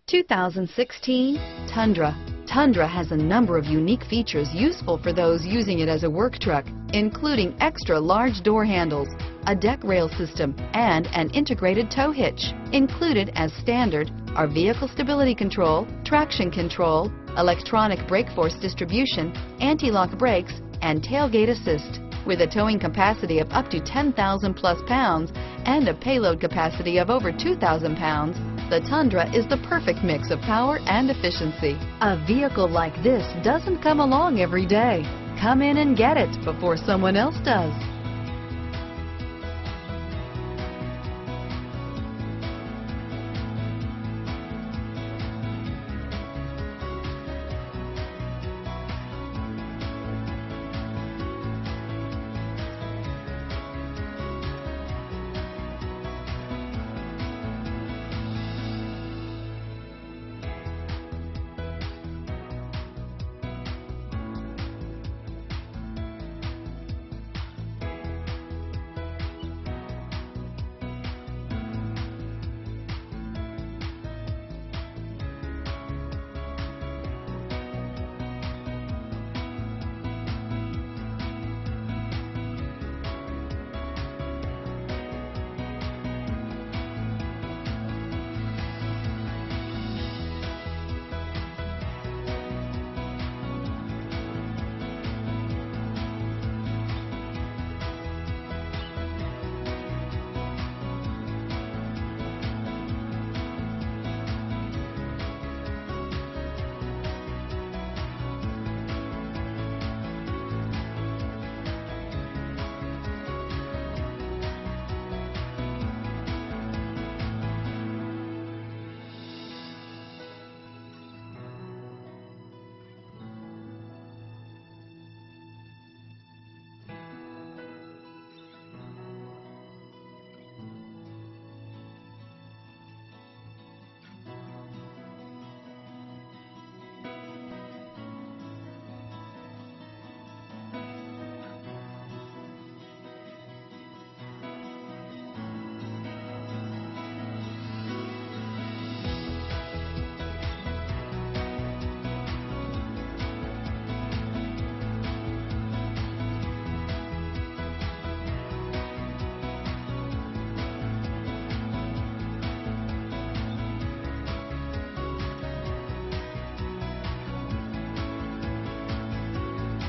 2016 Tundra. Tundra has a number of unique features useful for those using it as a work truck, including extra large door handles, a deck rail system, and an integrated tow hitch. Included as standard are vehicle stability control, traction control, electronic brake force distribution, anti-lock brakes, and tailgate assist. With a towing capacity of up to 10,000 plus pounds and a payload capacity of over 2,000 pounds, the Tundra is the perfect mix of power and efficiency. A vehicle like this doesn't come along every day. Come in and get it before someone else does.